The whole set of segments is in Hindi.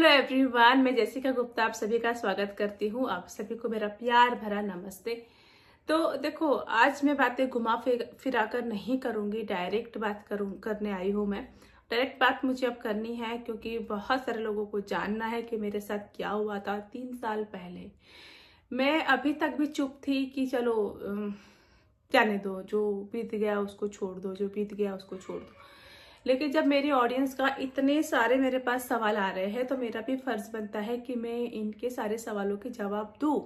हेलो एवरीवन, मैं जेसिका गुप्ता आप सभी का स्वागत करती हूँ। आप सभी को मेरा प्यार भरा नमस्ते। तो देखो, आज मैं बातें घुमा फिरा कर नहीं करूँगी, डायरेक्ट बात करने आई हूँ। मैं डायरेक्ट बात मुझे अब करनी है क्योंकि बहुत सारे लोगों को जानना है कि मेरे साथ क्या हुआ था 3 साल पहले। मैं अभी तक भी चुप थी कि चलो जाने दो, जो बीत गया उसको छोड़ दो, जो बीत गया उसको छोड़ दो। लेकिन जब मेरी ऑडियंस का इतने सारे मेरे पास सवाल आ रहे हैं तो मेरा भी फर्ज बनता है कि मैं इनके सारे सवालों के जवाब दूं।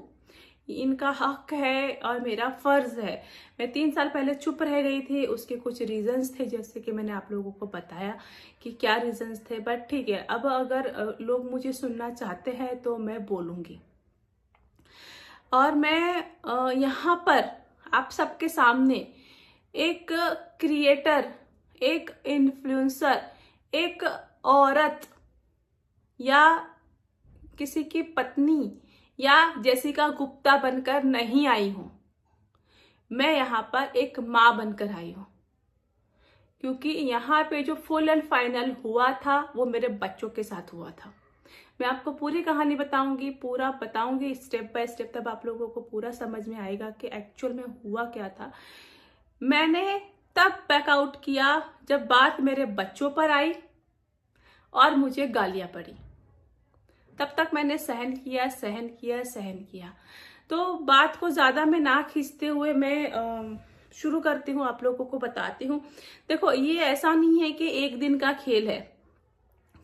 इनका हक है और मेरा फर्ज है। मैं 3 साल पहले चुप रह गई थी, उसके कुछ रीजंस थे, जैसे कि मैंने आप लोगों को बताया कि क्या रीजंस थे। बट ठीक है, अब अगर लोग मुझे सुनना चाहते हैं तो मैं बोलूंगी। और मैं यहाँ पर आप सबके सामने एक क्रिएटर, एक इन्फ्लुएंसर, एक औरत या किसी की पत्नी या जेसिका गुप्ता बनकर नहीं आई हूं। मैं यहाँ पर एक माँ बनकर आई हूं, क्योंकि यहाँ पे जो फुल एंड फाइनल हुआ था वो मेरे बच्चों के साथ हुआ था। मैं आपको पूरी कहानी बताऊंगी, पूरा बताऊंगी स्टेप बाय स्टेप, तब आप लोगों को पूरा समझ में आएगा कि एक्चुअल में हुआ क्या था। मैंने तब बैकआउट किया जब बात मेरे बच्चों पर आई और मुझे गालियां पड़ी। तब तक मैंने सहन किया। तो बात को ज्यादा मैं ना खींचते हुए मैं शुरू करती हूँ, आप लोगों को बताती हूँ। देखो, ये ऐसा नहीं है कि एक दिन का खेल है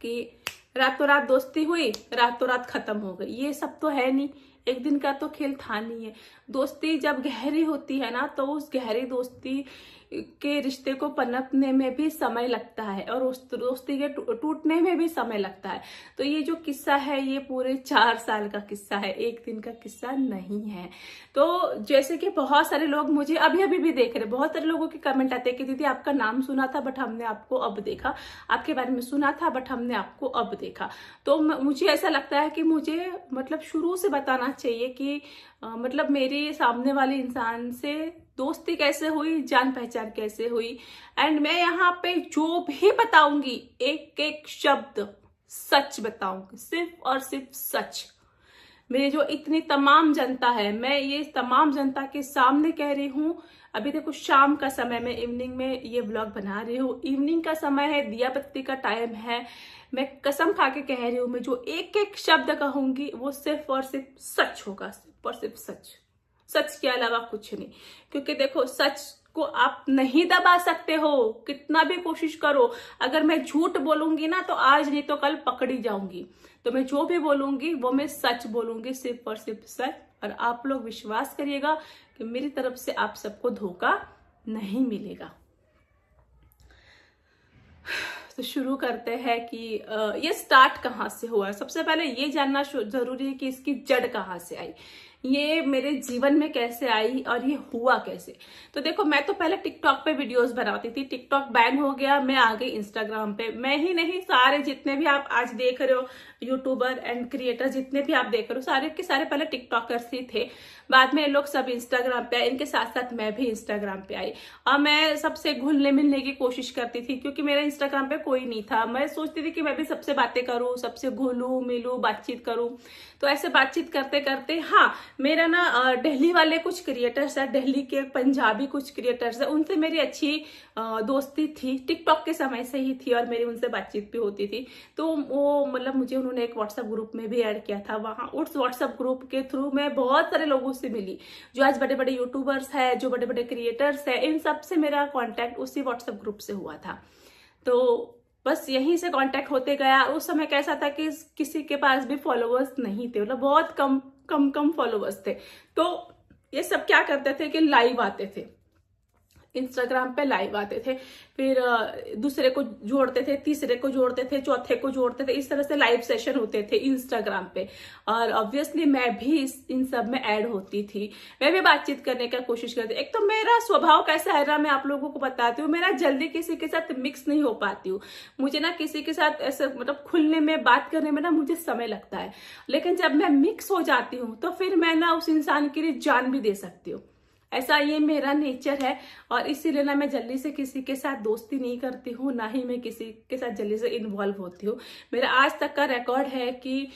कि रातों रात दोस्ती हुई, रातों रात खत्म हो गई। ये सब तो है नहीं, एक दिन का तो खेल था नहीं है। दोस्ती जब गहरी होती है ना, तो उस गहरी दोस्ती के रिश्ते को पनपने में भी समय लगता है और उस दोस्ती के टूटने में भी समय लगता है। तो ये जो किस्सा है ये पूरे 4 साल का किस्सा है, एक दिन का किस्सा नहीं है। तो जैसे कि बहुत सारे लोग मुझे अभी भी देख रहे, बहुत सारे लोगों के कमेंट आते हैं कि दीदी आपका नाम सुना था बट हमने आपको अब देखा, आपके बारे में सुना था बट हमने आपको अब देखा। तो मुझे ऐसा लगता है कि मुझे मतलब शुरू से बताना चाहिए कि मतलब मेरे सामने वाले इंसान से दोस्ती कैसे हुई, जान पहचान कैसे हुई। एंड मैं यहाँ पे जो भी बताऊंगी एक एक शब्द सच बताऊंगी, सिर्फ और सिर्फ सच। मेरे जो इतनी तमाम जनता है, मैं ये तमाम जनता के सामने कह रही हूँ। अभी देखो शाम का समय, मैं इवनिंग में ये व्लॉग बना रही हूँ, इवनिंग का समय है, दिया बत्ती का टाइम है। मैं कसम खा के कह रही हूँ, मैं जो एक एक शब्द कहूंगी वो सिर्फ और सिर्फ सच होगा, सिर्फ और सिर्फ सच के अलावा कुछ नहीं। क्योंकि देखो, सच को आप नहीं दबा सकते हो, कितना भी कोशिश करो। अगर मैं झूठ बोलूंगी ना तो आज नहीं तो कल पकड़ी जाऊंगी। तो मैं जो भी बोलूंगी वो मैं सच बोलूंगी, सिर्फ और सिर्फ सच। और आप लोग विश्वास करिएगा कि मेरी तरफ से आप सबको धोखा नहीं मिलेगा। तो शुरू करते हैं कि ये स्टार्ट कहाँ से हुआ। सबसे पहले ये जानना जरूरी है कि इसकी जड़ कहाँ से आई, ये मेरे जीवन में कैसे आई और ये हुआ कैसे। तो देखो, मैं तो पहले टिकटॉक पे वीडियोस बनाती थी, टिकटॉक बैन हो गया, मैं आ गई इंस्टाग्राम पे। मैं ही नहीं, सारे जितने भी आप आज देख रहे हो यूट्यूबर एंड क्रिएटर, जितने भी आप देख रहे हो, सारे के सारे पहले टिकटॉकर्स ही थे। बाद में ये लोग सब इंस्टाग्राम पे आए, इनके साथ साथ मैं भी इंस्टाग्राम पे आई और मैं सबसे घुलने मिलने की कोशिश करती थी, क्योंकि मेरा इंस्टाग्राम पे कोई नहीं था। मैं सोचती थी कि मैं भी सबसे बातें करूं, सबसे घुलूं मिलूं, बातचीत करूं। तो ऐसे बातचीत करते करते, हाँ, मेरा ना दिल्ली वाले कुछ क्रिएटर्स है, दिल्ली के पंजाबी कुछ क्रिएटर्स है, उनसे मेरी अच्छी दोस्ती थी, टिकटॉक के समय से ही थी और मेरी उनसे बातचीत भी होती थी। तो वो मतलब मुझे उन्होंने एक व्हाट्सएप ग्रुप में भी ऐड किया था। वहां उस व्हाट्सएप ग्रुप के थ्रू मैं बहुत सारे लोगों से मिली, जो आज बड़े बड़े यूट्यूबर्स है, जो बड़े बड़े क्रिएटर्स है, इन सब से मेरा कॉन्टेक्ट उसी व्हाट्सएप ग्रुप से हुआ था। तो बस यहीं से कांटेक्ट होते गया। उस समय कैसा था कि किसी के पास भी फॉलोअर्स नहीं थे, मतलब बहुत कम फॉलोअर्स थे। तो ये सब क्या करते थे कि लाइव आते थे, इंस्टाग्राम पे लाइव आते थे, फिर दूसरे को जोड़ते थे, तीसरे को जोड़ते थे, चौथे को जोड़ते थे, इस तरह से लाइव सेशन होते थे इंस्टाग्राम पे। और ऑब्वियसली मैं भी इन सब में ऐड होती थी, मैं भी बातचीत करने का कोशिश करती। एक तो मेरा स्वभाव कैसा है ना, मैं आप लोगों को बताती हूँ, मेरा जल्दी किसी के साथ मिक्स नहीं हो पाती हूँ। मुझे ना किसी के साथ ऐसे मतलब खुलने में, बात करने में ना मुझे समय लगता है। लेकिन जब मैं मिक्स हो जाती हूँ तो फिर मैं ना उस इंसान के लिए जान भी दे सकती हूँ। ऐसा ये मेरा नेचर है। और इसीलिए ना मैं जल्दी से किसी के साथ दोस्ती नहीं करती हूँ, ना ही मैं किसी के साथ जल्दी से इन्वॉल्व होती हूँ। मेरा आज तक का रिकॉर्ड है कि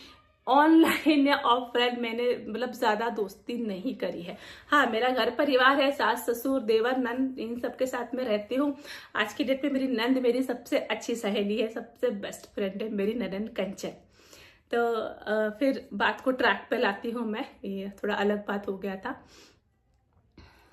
ऑनलाइन या ऑफलाइन मैंने मतलब ज्यादा दोस्ती नहीं करी है। हाँ, मेरा घर परिवार है, सास ससुर देवर नंद, इन सबके साथ में रहती हूँ। आज की डेट में मेरी नंद मेरी सबसे अच्छी सहेली है, सबसे बेस्ट फ्रेंड है मेरी ननन कंचन। तो फिर बात को ट्रैक पे लाती हूँ मैं, ये थोड़ा अलग बात हो गया था।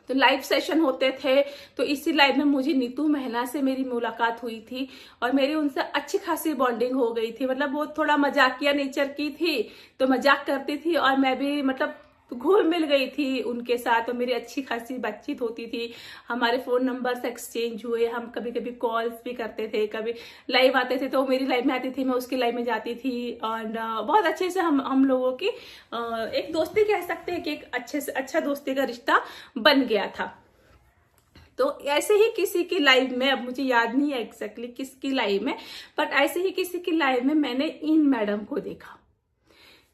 तो लाइव सेशन होते थे, तो इसी लाइव में मुझे नीतू महिला से मेरी मुलाकात हुई थी और मेरी उनसे अच्छी खासी बॉन्डिंग हो गई थी। मतलब वो थोड़ा मजाकिया नेचर की थी, तो मजाक करती थी और मैं भी मतलब घुल मिल गई थी उनके साथ, और मेरी अच्छी खासी बातचीत होती थी। हमारे फोन नंबर्स एक्सचेंज हुए, हम कभी कभी कॉल्स भी करते थे, कभी लाइव आते थे तो वो मेरी लाइव में आती थी, मैं उसकी लाइव में जाती थी। और बहुत अच्छे से हम लोगों की एक दोस्ती कह सकते हैं कि एक अच्छे से अच्छा दोस्ती का रिश्ता बन गया था। तो ऐसे ही किसी की लाइव में, अब मुझे याद नहीं है एग्जैक्टली किसकी लाइव में, बट ऐसे ही किसी की लाइव में मैंने इन मैडम को देखा,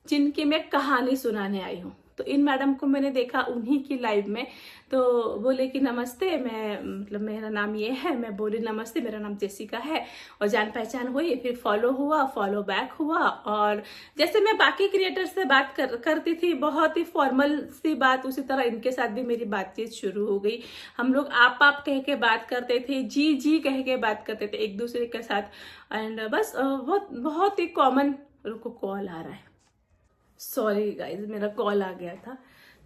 जिनकी मैं कहानी सुनाने आई हूँ। तो इन मैडम को मैंने देखा उन्हीं की लाइव में। तो बोले कि नमस्ते, मैं मतलब मेरा नाम ये है। मैं बोली नमस्ते, मेरा नाम जेसिका है, और जान पहचान हुई। फिर फॉलो हुआ, फॉलो बैक हुआ, और जैसे मैं बाकी क्रिएटर से बात करती थी, बहुत ही फॉर्मल सी बात, उसी तरह इनके साथ भी मेरी बातचीत शुरू हो गई। हम लोग आप कह के बात करते थे, जी जी कह के बात करते थे एक दूसरे के साथ। एंड बस बहुत ही कॉमन। रुको, कॉल आ रहा है, सॉरी गाइज, मेरा कॉल आ गया था।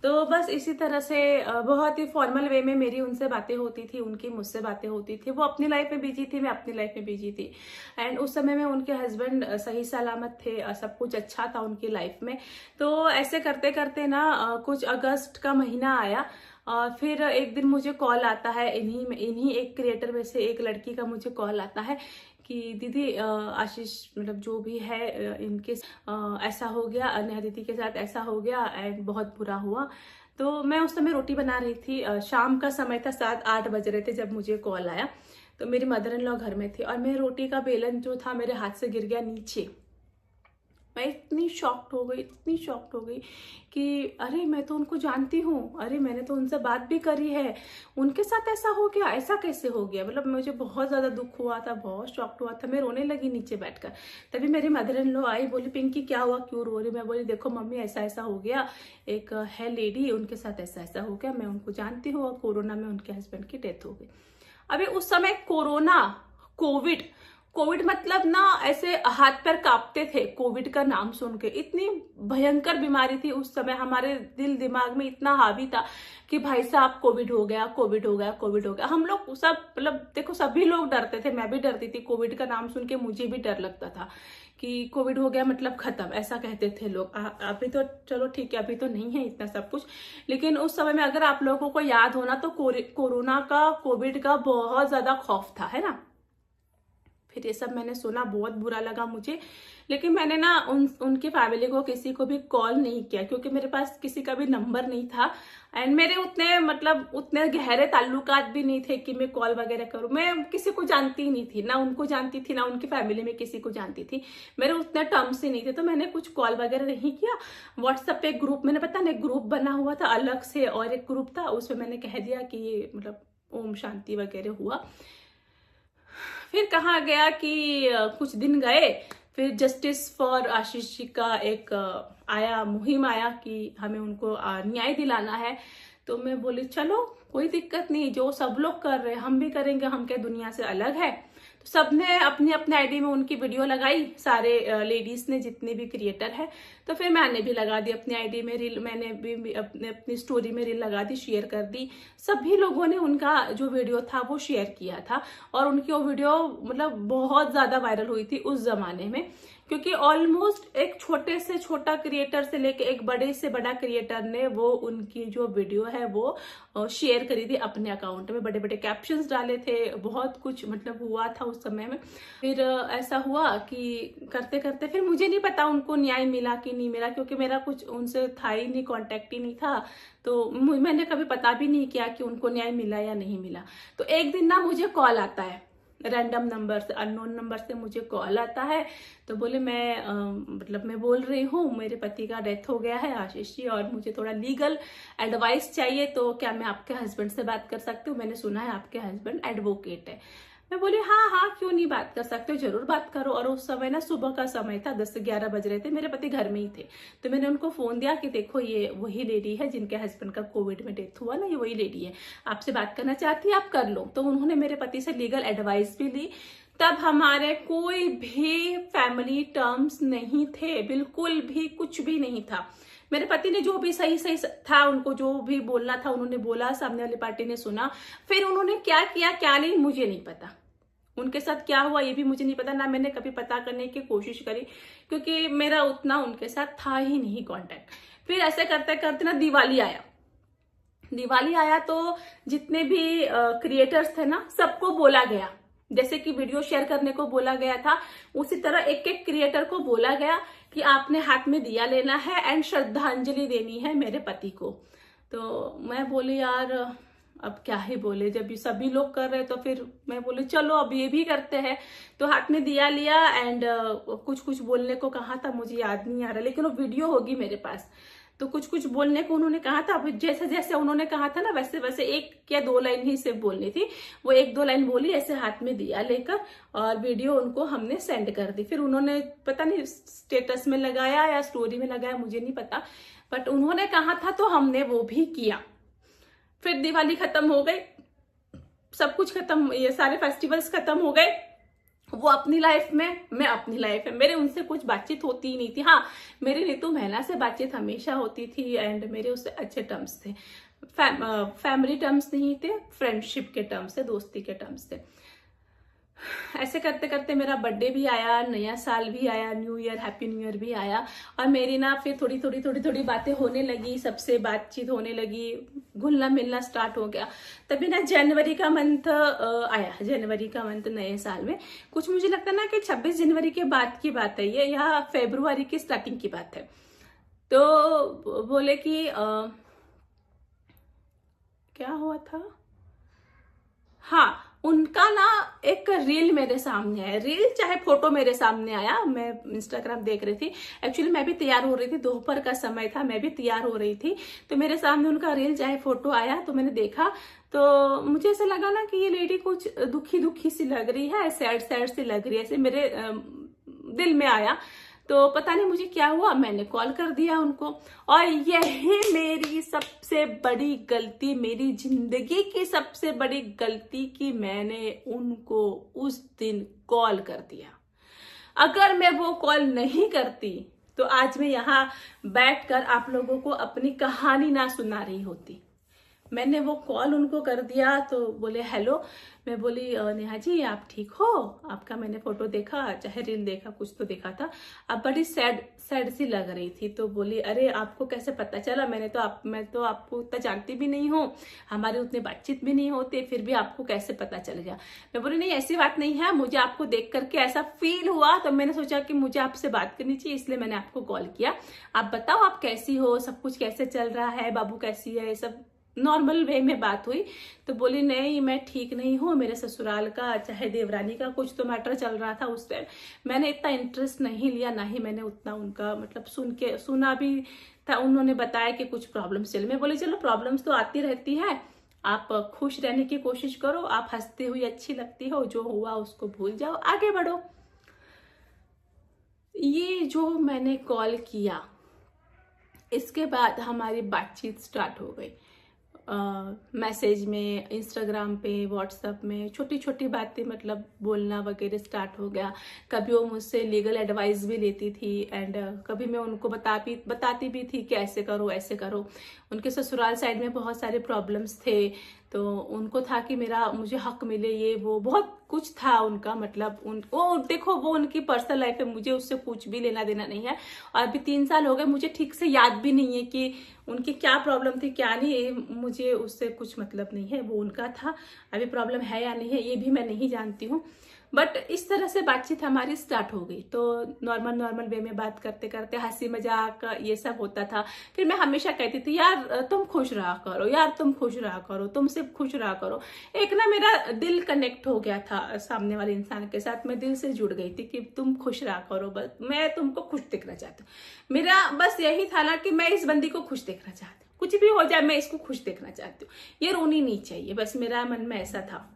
तो बस इसी तरह से बहुत ही फॉर्मल वे में मेरी उनसे बातें होती थी, उनकी मुझसे बातें होती थी। वो अपनी लाइफ में बिजी थी, मैं अपनी लाइफ में बिजी थी। एंड उस समय में उनके हस्बैंड सही सलामत थे, सब कुछ अच्छा था उनकी लाइफ में। तो ऐसे करते करते ना कुछ अगस्त का महीना आया, और फिर एक दिन मुझे कॉल आता है, इन्हीं एक क्रिएटर में से एक लड़की का मुझे कॉल आता है कि दीदी आशीष मतलब जो भी है इनके ऐसा हो गया, नेहा दीदी के साथ ऐसा हो गया एंड बहुत बुरा हुआ। तो मैं उस समय रोटी बना रही थी, शाम का समय था, 7-8 बज रहे थे जब मुझे कॉल आया। तो मेरी मदर इन लॉ घर में थी और मैं रोटी का बेलन जो था मेरे हाथ से गिर गया नीचे। मैं इतनी शॉक्ड हो गई कि अरे मैं तो उनको जानती हूँ, अरे मैंने तो उनसे बात भी करी है, उनके साथ ऐसा हो गया, ऐसा कैसे हो गया। मतलब मुझे बहुत ज्यादा दुख हुआ था, बहुत शॉक्ड हुआ था, मैं रोने लगी नीचे बैठकर। तभी मेरी मदर इन लॉ आई, बोली पिंकी क्या हुआ, क्यों रो रही। मैं बोली देखो मम्मी, ऐसा ऐसा हो गया, एक है लेडी, उनके साथ ऐसा ऐसा हो गया, मैं उनको जानती हूँ, और कोरोना में उनके हस्बैंड की डेथ हो गई। अभी उस समय कोरोना, कोविड मतलब ना ऐसे हाथ पैर कांपते थे कोविड का नाम सुन के। इतनी भयंकर बीमारी थी उस समय, हमारे दिल दिमाग में इतना हावी था कि भाई साहब कोविड हो गया, कोविड हो गया, कोविड हो गया। हम लोग सब मतलब देखो सभी लोग डरते थे, मैं भी डरती थी। कोविड का नाम सुन के मुझे भी डर लगता था कि कोविड हो गया मतलब खत्म, ऐसा कहते थे लोग। अभी तो चलो ठीक है, अभी तो नहीं है इतना सब कुछ, लेकिन उस समय में अगर आप लोगों को याद होना तो कोरोना का, कोविड का बहुत ज्यादा खौफ था, है ना। फिर ये सब मैंने सुना, बहुत बुरा लगा मुझे, लेकिन मैंने ना उनकी फैमिली को किसी को भी कॉल नहीं किया, क्योंकि मेरे पास किसी का भी नंबर नहीं था। एंड मेरे उतने गहरे ताल्लुकात भी नहीं थे कि मैं कॉल वगैरह करूं। मैं किसी को जानती ही नहीं थी, ना उनको जानती थी, ना उनकी फैमिली में किसी को जानती थी। मेरे उतने टर्म्स ही नहीं थे, तो मैंने कुछ कॉल वगैरह नहीं किया। व्हाट्सएप पे ग्रुप, मैंने पता नहीं ग्रुप बना हुआ था अलग से, और एक ग्रुप था, उसमें मैंने कह दिया कि ये मतलब ओम शांति वगैरह हुआ। फिर कहा गया कि कुछ दिन गए, फिर जस्टिस फॉर आशीष जी का एक मुहिम आया कि हमें उनको न्याय दिलाना है। तो मैं बोली चलो कोई दिक्कत नहीं, जो सब लोग कर रहे हैं हम भी करेंगे, हम क्या दुनिया से अलग है। तो सबने अपनी अपने आईडी में उनकी वीडियो लगाई, सारे लेडीज ने, जितने भी क्रिएटर है। तो फिर मैंने भी लगा दी अपनी आईडी में रील, मैंने भी अपनी स्टोरी में रील लगा दी, शेयर कर दी। सभी लोगों ने उनका जो वीडियो था वो शेयर किया था, और उनकी वो वीडियो मतलब बहुत ज्यादा वायरल हुई थी उस जमाने में, क्योंकि ऑलमोस्ट एक छोटे से छोटा क्रिएटर से लेके एक बड़े से बड़ा क्रिएटर ने वो उनकी जो वीडियो है वो शेयर करी थी अपने अकाउंट में, बड़े बड़े कैप्शंस डाले थे, बहुत कुछ मतलब हुआ था उस समय में। फिर ऐसा हुआ कि करते करते फिर मुझे नहीं पता उनको न्याय मिला कि नहीं मिला, क्योंकि मेरा कुछ उनसे था ही नहीं, कॉन्टेक्ट ही नहीं था। तो मैंने कभी पता भी नहीं किया कि उनको न्याय मिला या नहीं मिला। तो एक दिन ना मुझे कॉल आता है रैंडम नंबर से, अननोन नंबर से मुझे कॉल आता है। तो बोले मैं बोल रही हूँ, मेरे पति का डेथ हो गया है आशीष जी, और मुझे थोड़ा लीगल एडवाइस चाहिए, तो क्या मैं आपके हस्बैंड से बात कर सकती हूँ? मैंने सुना है आपके हस्बैंड एडवोकेट है। मैं बोली हाँ हाँ, क्यों नहीं, बात कर सकते हो, जरूर बात करो। और उस समय ना सुबह का समय था, 10 से 11 बज रहे थे, मेरे पति घर में ही थे। तो मैंने उनको फोन दिया कि देखो ये वही लेडी है जिनके हस्बैंड का कोविड में डेथ हुआ ना, ये वही लेडी है, आपसे बात करना चाहती है, आप कर लो। तो उन्होंने मेरे पति से लीगल एडवाइस भी ली। तब हमारे कोई भी फैमिली टर्म्स नहीं थे, बिल्कुल भी कुछ भी नहीं था। मेरे पति ने जो भी सही सही था, उनको जो भी बोलना था उन्होंने बोला, सामने वाली पार्टी ने सुना। फिर उन्होंने क्या किया क्या नहीं मुझे नहीं पता, उनके साथ क्या हुआ ये भी मुझे नहीं पता, ना मैंने कभी पता करने की कोशिश करी, क्योंकि मेरा उतना उनके साथ था ही नहीं कांटेक्ट। फिर ऐसे करते करते ना दिवाली आया तो जितने भी क्रिएटर्स थे ना, सबको बोला गया, जैसे कि वीडियो शेयर करने को बोला गया था, उसी तरह एक एक क्रिएटर को बोला गया कि आपने हाथ में दिया लेना है एंड श्रद्धांजलि देनी है मेरे पति को। तो मैं बोली यार अब क्या ही बोले, जब ये सभी लोग कर रहे तो फिर मैं बोली चलो अब ये भी करते हैं। तो हाथ में दिया लिया एंड कुछ कुछ बोलने को कहा था, मुझे याद नहीं आ रहा, लेकिन वो वीडियो होगी मेरे पास। तो कुछ कुछ बोलने को उन्होंने कहा था, जैसे जैसे उन्होंने कहा था ना वैसे वैसे 1 या 2 लाइन ही सिर्फ बोलनी थी, वो 1-2 लाइन बोली ऐसे हाथ में दिया लेकर, और वीडियो उनको हमने सेंड कर दी। फिर उन्होंने पता नहीं स्टेटस में लगाया या स्टोरी में लगाया, मुझे नहीं पता, बट उन्होंने कहा था तो हमने वो भी किया। फिर दिवाली खत्म हो गई, सब कुछ खत्म, ये सारे फेस्टिवल्स खत्म हो गए, वो अपनी लाइफ में, मैं अपनी लाइफ में। मेरे उनसे कुछ बातचीत होती ही नहीं थी। हाँ, मेरी नीतू महिला से बातचीत हमेशा होती थी एंड मेरे उससे अच्छे टर्म्स थे, फैमिली टर्म्स नहीं थे, फ्रेंडशिप के टर्म्स थे, दोस्ती के टर्म्स थे। ऐसे करते करते मेरा बर्थडे भी आया, नया साल भी आया, new year, happy new year भी आया, और मेरी ना फिर थोड़ी थोड़ी बातें होने लगी, सबसे बातचीत होने लगी, घुलना मिलना स्टार्ट हो गया। तभी ना जनवरी का मंथ आया, जनवरी का मंथ नए साल में, कुछ मुझे लगता ना कि 26 जनवरी के बाद की बात है ये, या फेब्रुआरी की स्टार्टिंग की बात है। तो बोले कि क्या हुआ था, हाँ, उनका ना एक रील मेरे सामने आया, रील चाहे फोटो मेरे सामने आया, मैं इंस्टाग्राम देख रही थी, एक्चुअली मैं भी तैयार हो रही थी, दोपहर का समय था, मैं भी तैयार हो रही थी, तो मेरे सामने उनका रील चाहे फोटो आया, तो मैंने देखा, तो मुझे ऐसा लगा ना कि ये लेडी कुछ दुखी दुखी सी लग रही है, सैड सैड सी लग रही है, ऐसे मेरे दिल में आया। तो पता नहीं मुझे क्या हुआ, मैंने कॉल कर दिया उनको, और यही मेरी सबसे बड़ी गलती, मेरी जिंदगी की सबसे बड़ी गलती कि मैंने उनको उस दिन कॉल कर दिया। अगर मैं वो कॉल नहीं करती तो आज मैं यहाँ बैठकर आप लोगों को अपनी कहानी ना सुना रही होती। मैंने वो कॉल उनको कर दिया, तो बोले हेलो। मैं बोली नेहा जी आप ठीक हो, आपका मैंने फोटो देखा, चाहे रील देखा, कुछ तो देखा था, अब बड़ी सैड सैड सी लग रही थी। तो बोली अरे आपको कैसे पता चला, मैं तो आपको उतना जानती भी नहीं हूँ, हमारी उतनी बातचीत भी नहीं होती, फिर भी आपको कैसे पता चल गया। मैं बोली नहीं ऐसी बात नहीं है, मुझे आपको देख करके ऐसा फील हुआ, तो मैंने सोचा कि मुझे आपसे बात करनी चाहिए, इसलिए मैंने आपको कॉल किया। आप बताओ आप कैसी हो, सब कुछ कैसे चल रहा है, बाबू कैसी है, सब नॉर्मल वे में बात हुई। तो बोली नहीं मैं ठीक नहीं हूँ, मेरे ससुराल का चाहे देवरानी का कुछ तो मैटर चल रहा था उस टाइम, मैंने इतना इंटरेस्ट नहीं लिया, ना ही मैंने उतना उनका मतलब सुना भी था। उन्होंने बताया कि कुछ प्रॉब्लम्स चल, मैं बोली चलो प्रॉब्लम्स तो आती रहती है, आप खुश रहने की कोशिश करो, आप हंसती हुई अच्छी लगती हो, जो हुआ उसको भूल जाओ, आगे बढ़ो। ये जो मैंने कॉल किया, इसके बाद हमारी बातचीत स्टार्ट हो गई, मैसेज में, इंस्टाग्राम पे, व्हाट्सएप में, छोटी छोटी बातें मतलब बोलना वगैरह स्टार्ट हो गया। कभी वो मुझसे लीगल एडवाइस भी लेती थी एंड कभी मैं उनको बताती भी थी कि ऐसे करो ऐसे करो। उनके ससुराल साइड में बहुत सारे प्रॉब्लम्स थे, तो उनको था कि मुझे हक मिले, ये वो बहुत कुछ था उनका, मतलब उनको देखो वो उनकी पर्सनल लाइफ है, मुझे उससे कुछ भी लेना देना नहीं है। और अभी 3 साल हो गए, मुझे ठीक से याद भी नहीं है कि उनकी क्या प्रॉब्लम थी क्या नहीं, मुझे उससे कुछ मतलब नहीं है, वो उनका था। अभी प्रॉब्लम है या नहीं है ये भी मैं नहीं जानती हूँ, बट इस तरह से बातचीत हमारी स्टार्ट हो गई। तो नॉर्मल वे में बात करते करते हंसी मजाक ये सब होता था। फिर मैं हमेशा कहती थी यार तुम खुश रहा करो, यार तुम खुश रहा करो, तुम सिर्फ खुश रहा करो। एक ना मेरा दिल कनेक्ट हो गया था सामने वाले इंसान के साथ, मैं दिल से जुड़ गई थी कि तुम खुश रहा करो, बस मैं तुमको खुश देखना चाहती हूँ। मेरा बस यही था ना कि मैं इस बंदी को खुश देखना चाहती हूँ, कुछ भी हो जाए मैं इसको खुश देखना चाहती हूँ, ये रोनी नहीं चाहिए, बस मेरा मन में ऐसा था।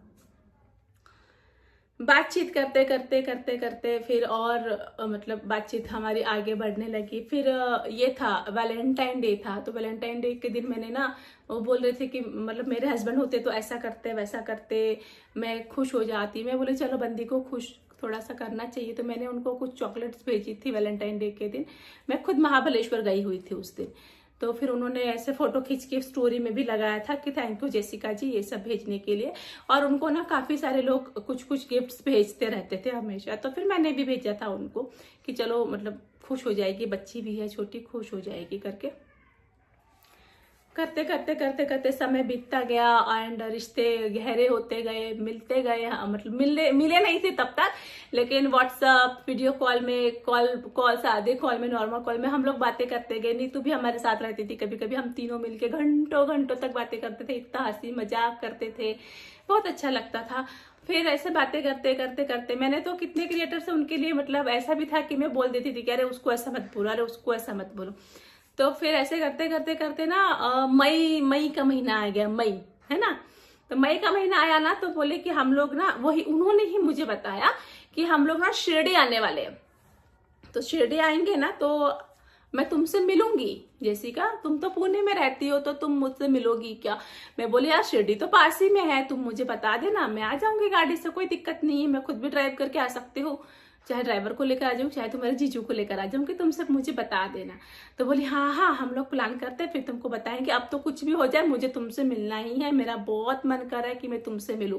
बातचीत करते करते करते करते फिर और मतलब बातचीत हमारी आगे बढ़ने लगी। फिर ये था वैलेंटाइन डे था, तो वैलेंटाइन डे के दिन मैंने ना, वो बोल रहे थे कि मतलब मेरे हस्बैंड होते तो ऐसा करते वैसा करते, मैं खुश हो जाती। मैं बोली चलो बंदी को खुश थोड़ा सा करना चाहिए, तो मैंने उनको कुछ चॉकलेट्स भेजी थी वैलेंटाइन डे के दिन। मैं खुद महाबलेश्वर गई हुई थी उस दिन, तो फिर उन्होंने ऐसे फोटो खींच के स्टोरी में भी लगाया था कि थैंक यू जेसिका जी ये सब भेजने के लिए। और उनको ना काफी सारे लोग कुछ कुछ गिफ्ट्स भेजते रहते थे हमेशा, तो फिर मैंने भी भेजा था उनको कि चलो मतलब खुश हो जाएगी, बच्ची भी है छोटी, खुश हो जाएगी करके। करते करते करते करते समय बीतता गया एंड रिश्ते गहरे होते गए, मिलते गए। मतलब मिले नहीं थे तब तक, लेकिन व्हाट्सएप वीडियो कॉल में, कॉल सादे कॉल में, नॉर्मल कॉल में हम लोग बातें करते गए। नीतू भी हमारे साथ रहती थी, कभी कभी हम तीनों मिलके घंटों घंटों तक बातें करते थे, इतना हंसी मजाक करते थे, बहुत अच्छा लगता था। फिर ऐसे बातें करते करते करते मैंने तो कितने क्रिएटर से उनके लिए मतलब ऐसा भी था कि मैं बोल देती थी कि अरे उसको ऐसा मत बोलो, अरे उसको ऐसा मत बोलो। तो फिर ऐसे करते करते करते ना मई का महीना आ गया, मई है ना। तो मई का महीना आया ना, तो बोले कि हम लोग ना, वही उन्होंने ही मुझे बताया कि हम लोग ना शिरडी आने वाले हैं, तो शिरडी आएंगे ना तो मैं तुमसे मिलूंगी। जेसिका तुम तो पुणे में रहती हो, तो तुम मुझसे मिलोगी क्या? मैं बोली यार शिरडी तो पास ही में है, तुम मुझे बता देना, मैं आ जाऊंगी गाड़ी से, कोई दिक्कत नहीं है, मैं खुद भी ड्राइव करके आ सकती हूँ, चाहे ड्राइवर को लेकर आ जाऊँ, चाहे तुम्हारे जीजू को लेकर आ जाऊँ, कि तुम सब मुझे बता देना। तो बोली हाँ हाँ हम लोग प्लान करते हैं, फिर तुमको बताएंगे, अब तो कुछ भी हो जाए मुझे तुमसे मिलना ही है, मेरा बहुत मन कर रहा है कि मैं तुमसे मिलूं।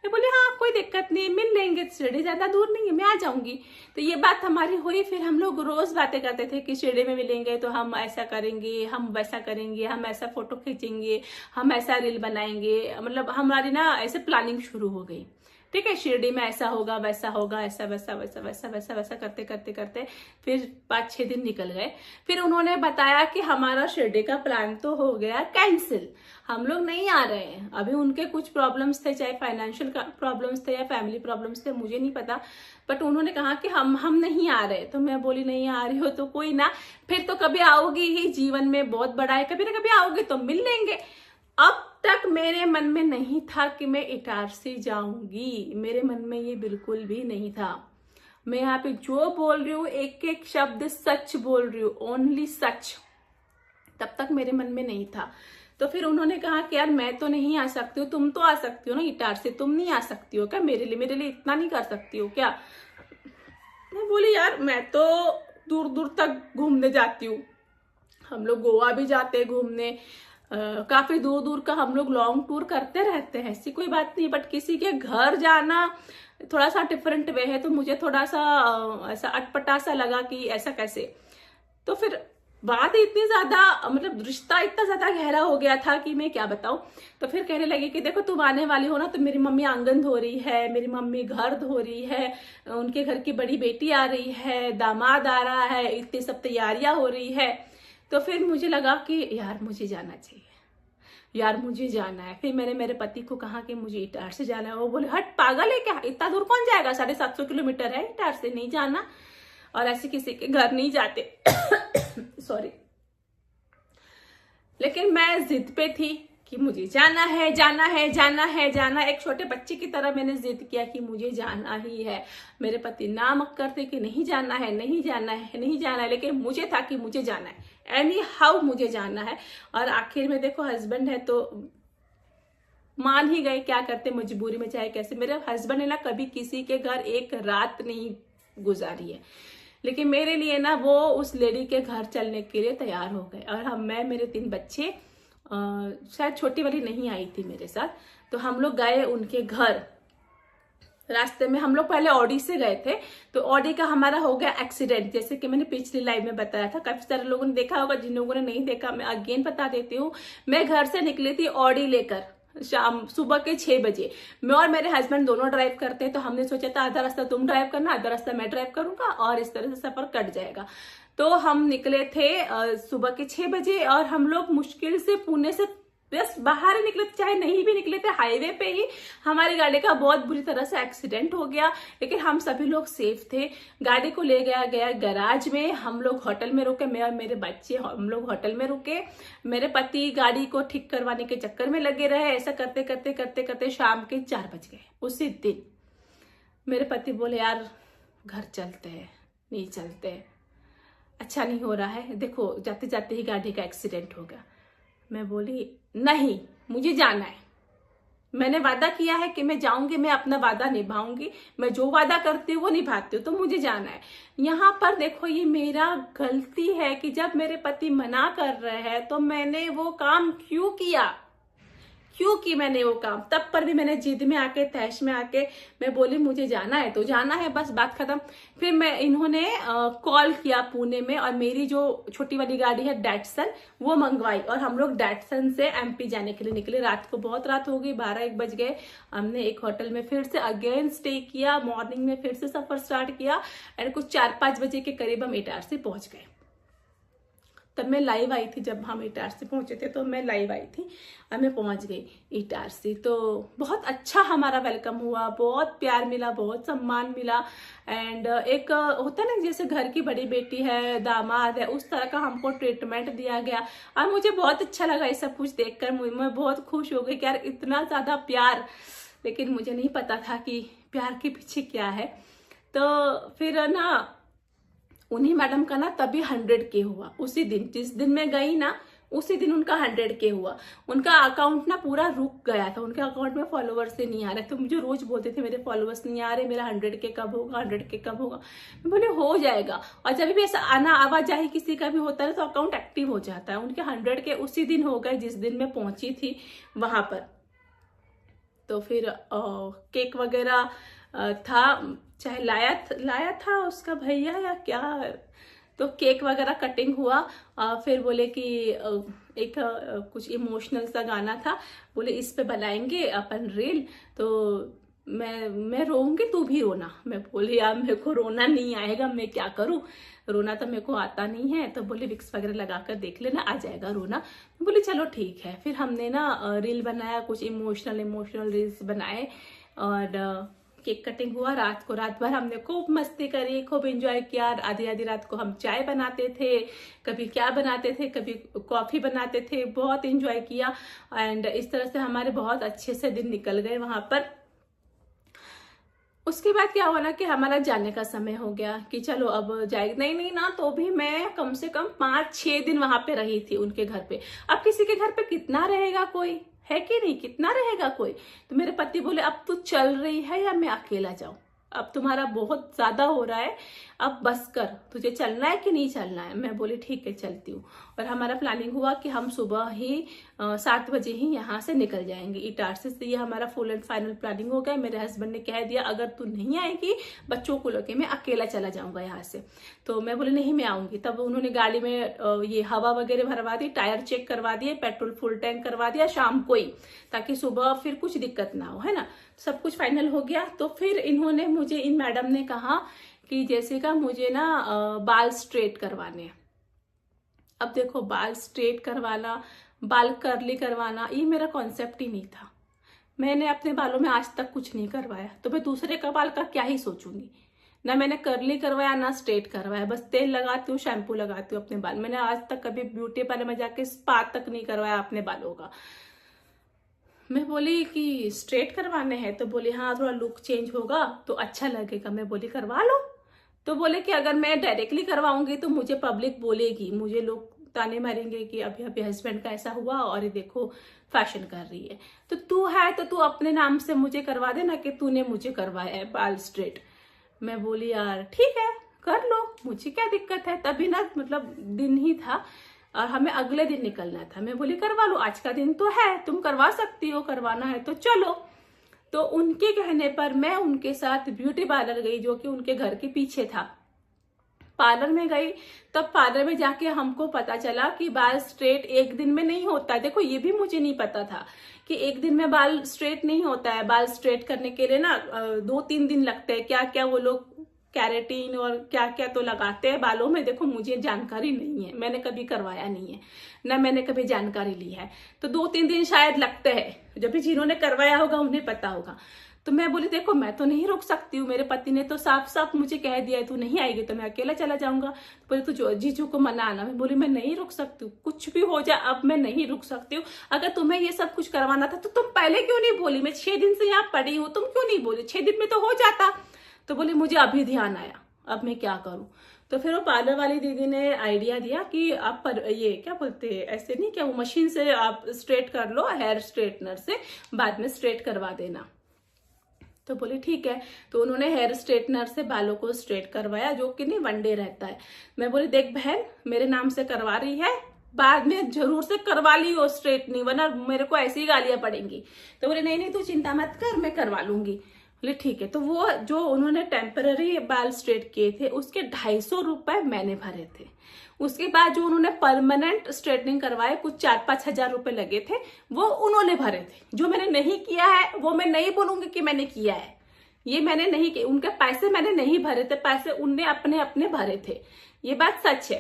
मैं बोली हाँ कोई दिक्कत नहीं, मिल लेंगे, शिरडी ज्यादा दूर नहीं है, मैं आ जाऊंगी। तो ये बात हमारी हुई। फिर हम लोग रोज बातें करते थे कि शिरडी में मिलेंगे तो हम ऐसा करेंगे, हम वैसा करेंगे, हम ऐसा फोटो खींचेंगे, हम ऐसा रील बनाएंगे, मतलब हमारी ना ऐसे प्लानिंग शुरू हो गई। ठीक है, शिरडी में ऐसा होगा, वैसा होगा, ऐसा वैसा वैसा वैसा वैसा वैसा करते करते करते फिर 5-6 दिन निकल गए। फिर उन्होंने बताया कि हमारा शिरडी का प्लान तो हो गया कैंसिल, हम लोग नहीं आ रहे हैं। अभी उनके कुछ प्रॉब्लम्स थे, चाहे फाइनेंशियल प्रॉब्लम्स थे या फैमिली प्रॉब्लम्स थे, मुझे नहीं पता, बट उन्होंने कहा कि हम नहीं आ रहे। तो मैं बोली नहीं आ रही हो तो कोई ना, फिर तो कभी आओगी ही, जीवन में बहुत बड़ा है, कभी ना कभी आओगे तो मिल लेंगे। अब तक मेरे मन में नहीं था कि मैं इटारसी जाऊंगी, मेरे मन में ये बिल्कुल भी नहीं था। मैं यहाँ पे जो बोल रही हूँ एक एक शब्द सच बोल रही हूँ, ओनली सच, तब तक मेरे मन में नहीं था। तो फिर उन्होंने कहा कि यार मैं तो नहीं आ सकती हूँ, तुम तो आ सकती हो ना इटारसी, तुम नहीं आ सकती हो क्या? मेरे लिए इतना नहीं कर सकती हो क्या? मैं बोली यार मैं तो दूर दूर तक घूमने जाती हूँ, हम लोग गोवा भी जाते हैं घूमने, काफी दूर दूर का हम लोग लॉन्ग टूर करते रहते हैं, ऐसी कोई बात नहीं। बट किसी के घर जाना थोड़ा सा डिफरेंट वे है, तो मुझे थोड़ा सा ऐसा अटपटा सा लगा कि ऐसा कैसे। तो फिर बात इतनी ज्यादा, मतलब रिश्ता इतना ज्यादा गहरा हो गया था कि मैं क्या बताऊं। तो फिर कहने लगी कि देखो तुम आने वाली हो ना, तो मेरी मम्मी आंगन धो रही है, मेरी मम्मी घर धो रही है, उनके घर की बड़ी बेटी आ रही है, दामाद आ रहा है, इतनी सब तैयारियां हो रही है। तो फिर मुझे लगा कि यार मुझे जाना चाहिए, यार मुझे जाना है। फिर मैंने मेरे पति को कहा कि मुझे इटार से जाना है। वो बोले हट पागल है क्या, इतना दूर कौन जाएगा, 750 किलोमीटर है, इटार से नहीं जाना, और ऐसे किसी के घर नहीं जाते सॉरी। लेकिन मैं जिद पे थी कि मुझे जाना है, जाना है, जाना है, जाना। एक छोटे बच्चे की तरह मैंने जिद किया कि मुझे जाना ही है। मेरे पति ना मक्कर थे कि नहीं जाना है, नहीं जाना है, नहीं जाना है, लेकिन मुझे था कि मुझे जाना है, एनी हाउ मुझे जाना है। और आखिर में देखो हस्बैंड है तो मान ही गए, क्या करते मजबूरी में, चाहे कैसे। मेरे हस्बैंड ने ना कभी किसी के घर एक रात नहीं गुजारी है, लेकिन मेरे लिए ना वो उस लेडी के घर चलने के लिए तैयार हो गए। और मैं मेरे 3 बच्चे, शायद छोटी वाली नहीं आई थी मेरे साथ, तो हम लोग गए उनके घर। रास्ते में हम लोग पहले ऑडी से गए थे, तो ऑडी का हमारा हो गया एक्सीडेंट, जैसे कि मैंने पिछली लाइव में बताया था। काफी सारे लोगों ने देखा होगा, जिन लोगों ने नहीं देखा मैं अगेन बता देती हूँ। मैं घर से निकली थी ऑडी लेकर, शाम सुबह के 6 बजे। मैं और मेरे हस्बैंड दोनों ड्राइव करते हैं, तो हमने सोचा था आधा रास्ता तुम ड्राइव करना, आधा रास्ता मैं ड्राइव करूंगा और इस तरह से सफर कट जाएगा। तो हम निकले थे सुबह के 6 बजे और हम लोग मुश्किल से पुणे से बस बाहर ही निकले, चाहे नहीं भी निकले थे, हाईवे पे ही हमारी गाड़ी का बहुत बुरी तरह से एक्सीडेंट हो गया, लेकिन हम सभी लोग सेफ थे। गाड़ी को ले गया गैराज में, हम लोग होटल में रुके, मैं और मेरे बच्चे हम लोग होटल में रुके। मेरे पति गाड़ी को ठीक करवाने के चक्कर में लगे रहे। ऐसा करते करते करते करते शाम के 4 बज गए। उसी दिन मेरे पति बोले यार घर चलते हैं। नहीं चलते, अच्छा नहीं हो रहा है, देखो जाते जाते ही गाड़ी का एक्सीडेंट हो गया। मैं बोली नहीं, मुझे जाना है, मैंने वादा किया है कि मैं जाऊंगी, मैं अपना वादा निभाऊंगी, मैं जो वादा करती हूँ वो निभाती हूँ, तो मुझे जाना है। यहाँ पर देखो ये मेरा गलती है कि जब मेरे पति मना कर रहे हैं तो मैंने वो काम क्यों किया, क्यों की मैंने वो काम। तब पर भी मैंने जिद में आके, तैश में आके मैं बोली मुझे जाना है तो जाना है, बस बात खत्म। फिर मैं इन्होंने कॉल किया पुणे में और मेरी जो छोटी वाली गाड़ी है डैटसन वो मंगवाई और हम लोग डैटसन से एमपी जाने के लिए निकले। रात को बहुत रात हो गई, 12-1 बज गए। हमने एक होटल में फिर से अगेन स्टे किया, मॉर्निंग में फिर से सफर स्टार्ट किया एंड कुछ 4-5 बजे के करीब हम इटारसी पहुंच गए। तब मैं लाइव आई थी, जब हम इटारसी पहुंचे थे तो मैं लाइव आई थी और मैं पहुंच गई इटारसी। तो बहुत अच्छा हमारा वेलकम हुआ, बहुत प्यार मिला, बहुत सम्मान मिला एंड एक होता है ना जैसे घर की बड़ी बेटी है, दामाद है, उस तरह का हमको ट्रीटमेंट दिया गया और मुझे बहुत अच्छा लगा ये सब कुछ देखकर। मैं बहुत खुश हो गई कि यार इतना ज्यादा प्यार, लेकिन मुझे नहीं पता था कि प्यार के पीछे क्या है। तो फिर ना उन्हीं मैडम का ना तभी 100K हुआ। उसी दिन जिस दिन मैं गई ना उसी दिन उनका 100K हुआ। उनका अकाउंट ना पूरा रुक गया था, उनके अकाउंट में फॉलोवर्स से नहीं आ रहे। तो मुझे रोज बोलते थे मेरे फॉलोवर्स नहीं आ रहे, मेरा 100K कब होगा, 100K कब होगा। मैं बोले हो जाएगा। और जब भी ऐसा आना आवाजाही किसी का भी होता है तो अकाउंट एक्टिव हो जाता है। उनके 100K उसी दिन हो गए जिस दिन मैं पहुंची थी वहां पर। तो फिर केक वगैरह था, चाहे लाया था उसका भैया या क्या, तो केक वगैरह कटिंग हुआ। फिर बोले कि एक कुछ इमोशनल सा गाना था, बोले इस पे बनाएंगे अपन रील, तो मैं रोऊंगी तू भी रोना। मैं बोली यार मेरे को रोना नहीं आएगा, मैं क्या करूं, रोना तो मेरे को आता नहीं है। तो बोले विक्स वगैरह लगाकर देख लेना, आ जाएगा रोना। बोली चलो ठीक है। फिर हमने ना रील बनाया, कुछ इमोशनल रील्स बनाए और केक कटिंग हुआ। रात भर हमने खूब मस्ती करी, खूब एंजॉय किया। आधी रात को हम चाय बनाते थे, कभी क्या बनाते थे, कभी कॉफी बनाते थे, बहुत एंजॉय किया एंड इस तरह से हमारे बहुत अच्छे से दिन निकल गए वहां पर। उसके बाद क्या हुआ ना कि हमारा जाने का समय हो गया कि चलो अब जाएगी। नहीं ना, तो भी मैं कम से कम 5-6 दिन वहां पे रही थी उनके घर पे। अब किसी के घर पे कितना रहेगा कोई, है कि नहीं, कितना रहेगा कोई। तो मेरे पति बोले अब तू चल रही है या मैं अकेला जाऊं, अब तुम्हारा बहुत ज्यादा हो रहा है, अब बस कर, तुझे चलना है कि नहीं चलना है। मैं बोली ठीक है चलती हूँ। और हमारा प्लानिंग हुआ कि हम सुबह ही 7 बजे ही यहाँ से निकल जाएंगे इटारसी से। ये हमारा फुल एंड फाइनल प्लानिंग हो गया। मेरे हस्बैंड ने कह दिया अगर तू नहीं आएगी बच्चों को लेके मैं अकेला चला जाऊंगा यहाँ से। तो मैं बोली नहीं मैं आऊंगी। तब उन्होंने गाड़ी में ये हवा वगैरह भरवा दी, टायर चेक करवा दिए, पेट्रोल फुल टैंक करवा दिया शाम को ही, ताकि सुबह फिर कुछ दिक्कत ना हो, है ना। सब कुछ फाइनल हो गया। तो फिर इन्होंने मुझे, इन मैडम ने कहा कि जैसे का मुझे ना बाल स्ट्रेट करवाने हैं। अब देखो बाल स्ट्रेट करवाना, बाल कर्ली करवाना, ये मेरा कॉन्सेप्ट ही नहीं था। मैंने अपने बालों में आज तक कुछ नहीं करवाया, तो मैं दूसरे का बाल का क्या ही सोचूंगी। ना मैंने कर्ली करवाया ना स्ट्रेट करवाया, बस तेल लगाती हूँ, शैम्पू लगाती हूँ अपने बाल। मैंने आज तक कभी ब्यूटी पार्लर में जाके स्पा तक नहीं करवाया अपने बालों का। मैं बोली कि स्ट्रेट करवाने हैं, तो बोली हाँ थोड़ा लुक चेंज होगा तो अच्छा लगेगा। मैं बोली करवा लो। तो बोले कि अगर मैं डायरेक्टली करवाऊंगी तो मुझे पब्लिक बोलेगी, मुझे लोग ताने मारेंगे कि अभी अभी हस्बैंड का ऐसा हुआ और ये देखो फैशन कर रही है। तो तू है तो तू अपने नाम से मुझे करवा देना कि तूने मुझे करवाया है बाल स्ट्रेट। मैं बोली यार ठीक है कर लो, मुझे क्या दिक्कत है। तभी ना मतलब दिन ही था और हमें अगले दिन निकलना था। मैं बोली करवा लो, आज का दिन तो है, तुम करवा सकती हो, करवाना है तो चलो। तो उनके कहने पर मैं उनके साथ ब्यूटी पार्लर गई, जो कि उनके घर के पीछे था। पार्लर में गई, तब पार्लर में जाके हमको पता चला कि बाल स्ट्रेट एक दिन में नहीं होता है। देखो ये भी मुझे नहीं पता था कि एक दिन में बाल स्ट्रेट नहीं होता है। बाल स्ट्रेट करने के लिए ना 2-3 दिन लगते हैं। क्या क्या वो लोग कैरेटीन और क्या क्या तो लगाते हैं बालों में, देखो मुझे जानकारी नहीं है, मैंने कभी करवाया नहीं है, ना मैंने कभी जानकारी ली है। तो 2-3 दिन शायद लगते हैं, जब भी जिन्होंने करवाया होगा उन्हें पता होगा। तो मैं बोली देखो मैं तो नहीं रुक सकती हूँ, मेरे पति ने तो साफ साफ मुझे कह दिया है तू नहीं आएगी तो मैं अकेला चला जाऊंगा। तो बोले तू जीजू को मनाना। मैं बोली मैं नहीं रुक सकती हूँ, कुछ भी हो जाए अब मैं नहीं रुक सकती हूँ। अगर तुम्हें ये सब कुछ करवाना था तो तुम पहले क्यों नहीं बोली, मैं 6 दिन से यहाँ पड़ी हूँ, तुम क्यों नहीं बोली, 6 दिन में तो हो जाता। तो बोली मुझे अभी ध्यान आया, अब मैं क्या करूं। तो फिर वो पार्लर वाली दीदी ने आइडिया दिया कि आप पर ये क्या बोलते हैं, ऐसे नहीं क्या वो मशीन से आप स्ट्रेट कर लो, हेयर स्ट्रेटनर से बाद में स्ट्रेट करवा देना। तो बोली ठीक है। तो उन्होंने हेयर स्ट्रेटनर से बालों को स्ट्रेट करवाया, जो कि नहीं 1 डे रहता है। मैं बोली देख बहन मेरे नाम से करवा रही है, बाद में जरूर से करवा ली हो स्ट्रेटनिंग, वरना मेरे को ऐसी ही गालियां पड़ेंगी। तो बोले नहीं नहीं तू चिंता मत कर, मैं करवा लूंगी। बोले ठीक है। तो वो जो उन्होंने टेम्पररी बाल स्ट्रेट किए थे उसके 250 रुपए मैंने भरे थे। उसके बाद जो उन्होंने परमानेंट स्ट्रेटनिंग करवाए कुछ 4-5 हजार रुपए लगे थे, वो उन्होंने भरे थे। जो मैंने नहीं किया है वो मैं नहीं बोलूंगी कि मैंने किया है, ये मैंने नहीं किया, उनके पैसे मैंने नहीं भरे थे, पैसे उनने अपने अपने भरे थे, ये बात सच है।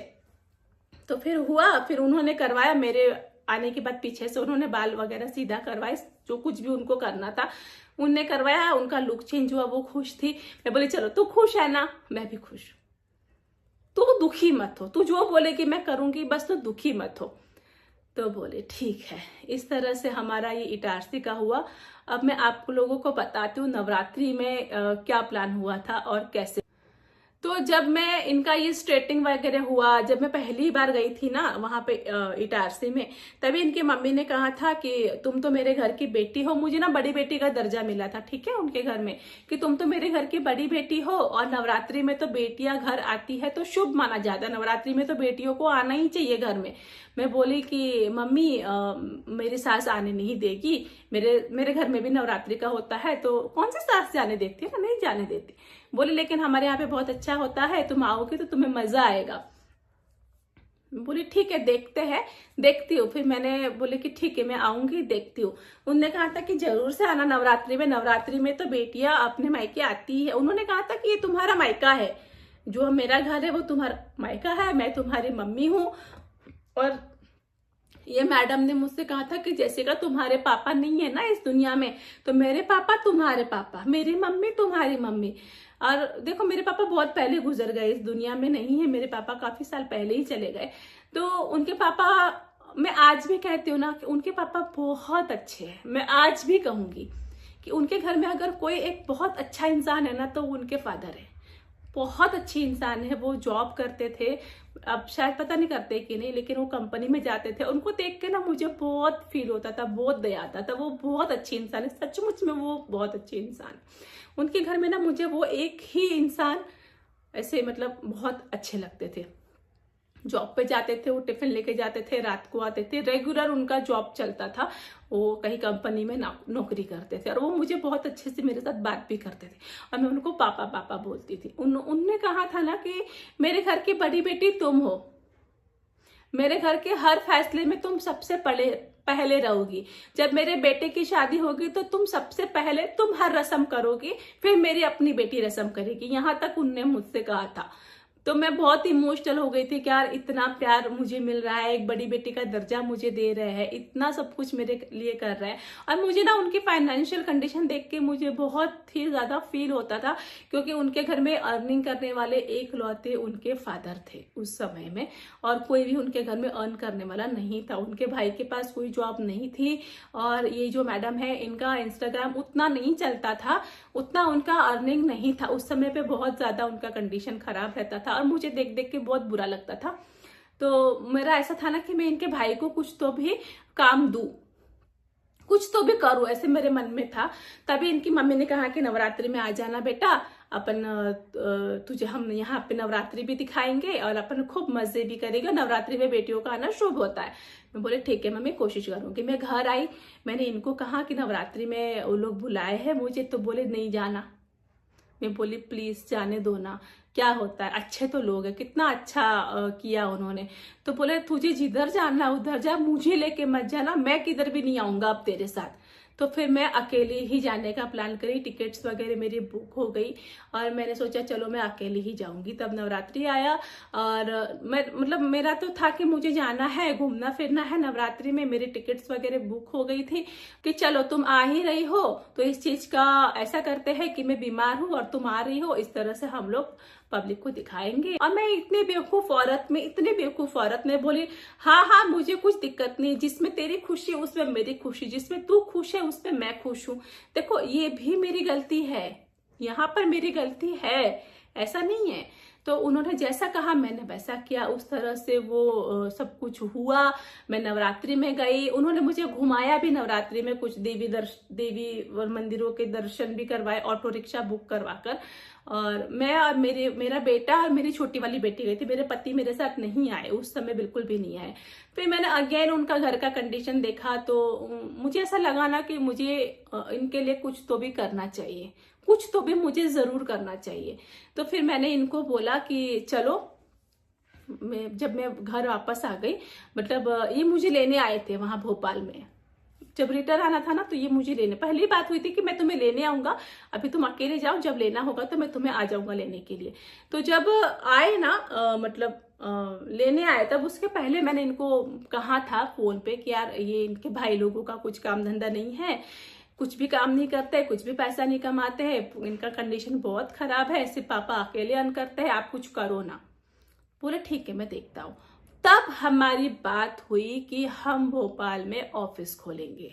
तो फिर हुआ, फिर उन्होंने करवाया, मेरे आने के बाद पीछे से उन्होंने बाल वगैरह सीधा करवाए, जो कुछ भी उनको करना था उनने करवाया, उनका लुक चेंज हुआ, वो खुश थी। मैं बोली चलो तू खुश है ना, मैं भी खुश, तू दुखी मत हो, तू जो बोलेगी मैं करूंगी, बस तू दुखी मत हो। तो बोले ठीक है। इस तरह से हमारा ये इटारसी का हुआ। अब मैं आप लोगों को बताती हूँ नवरात्रि में क्या प्लान हुआ था और कैसे। तो जब मैं इनका ये स्ट्रेटिंग वगैरह हुआ, जब मैं पहली बार गई थी ना वहां पे इटारसी में, तभी इनकी मम्मी ने कहा था कि तुम तो मेरे घर की बेटी हो। मुझे ना बड़ी बेटी का दर्जा मिला था, ठीक है, उनके घर में, कि तुम तो मेरे घर की बड़ी बेटी हो और नवरात्रि में तो बेटियां घर आती है तो शुभ माना जाता है, नवरात्रि में तो बेटियों को आना ही चाहिए घर में। मैं बोली कि मम्मी मेरी सास आने नहीं देगी, मेरे घर में भी नवरात्रि का होता है, तो कौन सी सास जाने देती है ना, नहीं जाने देती। बोले लेकिन हमारे यहाँ पे बहुत अच्छा होता है, तुम आओगे तो तुम्हें मजा आएगा। बोली ठीक है देखते हैं, देखती हूँ। फिर मैंने बोले कि ठीक है मैं आऊंगी, देखती हूँ। उन्होंने कहा था कि जरूर से आना नवरात्रि में, नवरात्रि में तो बेटियां अपने मायके आती है। उन्होंने कहा था कि ये तुम्हारा मायका है, जो मेरा घर है वो तुम्हारा मायका है, मैं तुम्हारी मम्मी हूँ। और ये मैडम ने मुझसे कहा था कि जैसिका तुम्हारे पापा नहीं है ना इस दुनिया में, तो मेरे पापा तुम्हारे पापा, मेरी मम्मी तुम्हारी मम्मी। और देखो मेरे पापा बहुत पहले गुजर गए, इस दुनिया में नहीं है, मेरे पापा काफी साल पहले ही चले गए। तो उनके पापा, मैं आज भी कहती हूँ ना कि उनके पापा बहुत अच्छे हैं। मैं आज भी कहूंगी कि उनके घर में अगर कोई एक बहुत अच्छा इंसान है ना तो उनके फादर है। बहुत अच्छी इंसान है, वो जॉब करते थे, अब शायद पता नहीं करते कि नहीं, लेकिन वो कंपनी में जाते थे। उनको देख के ना मुझे बहुत फील होता था, बहुत दया आता था। वो बहुत अच्छी इंसान है, सचमुच में वो बहुत अच्छी इंसान है। उनके घर में ना मुझे वो एक ही इंसान ऐसे मतलब बहुत अच्छे लगते थे। जॉब पे जाते थे, वो टिफिन लेके जाते थे, रात को आते थे, रेगुलर उनका जॉब चलता था, वो कहीं कंपनी में नौकरी करते थे। और वो मुझे बहुत अच्छे से मेरे साथ बात भी करते थे और मैं उनको पापा पापा बोलती थी। उनने कहा था ना कि मेरे घर की बड़ी बेटी तुम हो, मेरे घर के हर फैसले में तुम सबसे पहले रहोगी। जब मेरे बेटे की शादी होगी तो तुम सबसे पहले तुम हर रस्म करोगी, फिर मेरी अपनी बेटी रस्म करेगी। यहां तक उनने मुझसे कहा था। तो मैं बहुत इमोशनल हो गई थी कि यार इतना प्यार मुझे मिल रहा है, एक बड़ी बेटी का दर्जा मुझे दे रहे हैं, इतना सब कुछ मेरे लिए कर रहा है। और मुझे ना उनकी फाइनेंशियल कंडीशन देख के मुझे बहुत ही ज्यादा फील होता था, क्योंकि उनके घर में अर्निंग करने वाले एकलौते उनके फादर थे उस समय में, और कोई भी उनके घर में अर्न करने वाला नहीं था। उनके भाई के पास कोई जॉब नहीं थी, और ये जो मैडम है इनका इंस्टाग्राम उतना नहीं चलता था, उतना उनका अर्निंग नहीं था उस समय पे। बहुत ज्यादा उनका कंडीशन खराब रहता था और मुझे देख देख के बहुत बुरा लगता था। तो मेरा ऐसा था ना कि मैं इनके भाई को कुछ तो भी काम दूं, कुछ तो भी करूं, ऐसे मेरे मन में था। तभी इनकी मम्मी ने कहा कि नवरात्रि में आ जाना बेटा, अपन तुझे हम यहाँ पे नवरात्रि भी दिखाएंगे और अपन खूब मजे भी करेंगे। नवरात्रि में बेटियों का आना शुभ होता है। मैं बोले ठीक है मम्मी, कोशिश करूंगी। मैं घर आई, मैंने इनको कहा कि नवरात्रि में वो लोग बुलाए हैं मुझे, तो बोले नहीं जाना, मैं बोली प्लीज जाने दो ना, क्या होता है, अच्छे तो लोग हैं, कितना अच्छा किया उन्होंने। तो बोले तुझे जिधर जाना उधर जा, मुझे लेके मत जाना, मैं किधर भी नहीं आऊंगा अब तेरे साथ। तो फिर मैं अकेले ही जाने का प्लान करी, टिकट्स वगैरह मेरी बुक हो गई और मैंने सोचा चलो मैं अकेले ही जाऊंगी। तब नवरात्रि आया और मैं मतलब मेरा तो था कि मुझे जाना है, घूमना फिरना है नवरात्रि में, मेरी टिकट्स वगैरह बुक हो गई थी कि चलो तुम आ ही रही हो तो इस चीज का ऐसा करते हैं कि मैं बीमार हूँ और तुम आ रही हो, इस तरह से हम लोग पब्लिक को दिखाएंगे। और मैं इतनी बेवकूफ औरत में, इतनी बेवकूफ औरत में बोली हाँ हाँ मुझे कुछ दिक्कत नहीं, जिसमें तेरी खुशी है उसमें मेरी खुशी, जिसमें तू खुश है उसमें मैं खुश हूँ। देखो ये भी मेरी गलती है, यहाँ पर मेरी गलती है, ऐसा नहीं है। तो उन्होंने जैसा कहा मैंने वैसा किया, उस तरह से वो सब कुछ हुआ। मैं नवरात्रि में गई, उन्होंने मुझे घुमाया भी नवरात्रि में, कुछ देवी मंदिरों के दर्शन भी करवाए, ऑटो रिक्शा बुक करवाकर। और मैं और मेरा बेटा और मेरी छोटी वाली बेटी गई थी, मेरे पति मेरे साथ नहीं आए उस समय, बिल्कुल भी नहीं आए। फिर मैंने अगेन उनका घर का कंडीशन देखा तो मुझे ऐसा लगा ना कि मुझे इनके लिए कुछ तो भी करना चाहिए, कुछ तो भी मुझे जरूर करना चाहिए। तो फिर मैंने इनको बोला कि चलो, जब मैं घर वापस आ गई, मतलब ये मुझे लेने आए थे वहां भोपाल में, जब रिटर्न आना था ना तो ये मुझे लेने, पहली बात हुई थी कि मैं तुम्हें लेने आऊंगा, अभी तुम अकेले जाओ, जब लेना होगा तो मैं तुम्हें आ जाऊंगा लेने के लिए। तो जब आए ना लेने आए, तब उसके पहले मैंने इनको कहा था फोन पे कि यार ये इनके भाई लोगों का कुछ काम धंधा नहीं है, कुछ भी काम नहीं करते, कुछ भी पैसा नहीं कमाते हैं, इनका कंडीशन बहुत खराब है, सिर्फ पापा अकेले अर्न करते हैं, आप कुछ करो ना। बोले ठीक है मैं देखता हूँ। तब हमारी बात हुई कि हम भोपाल में ऑफिस खोलेंगे।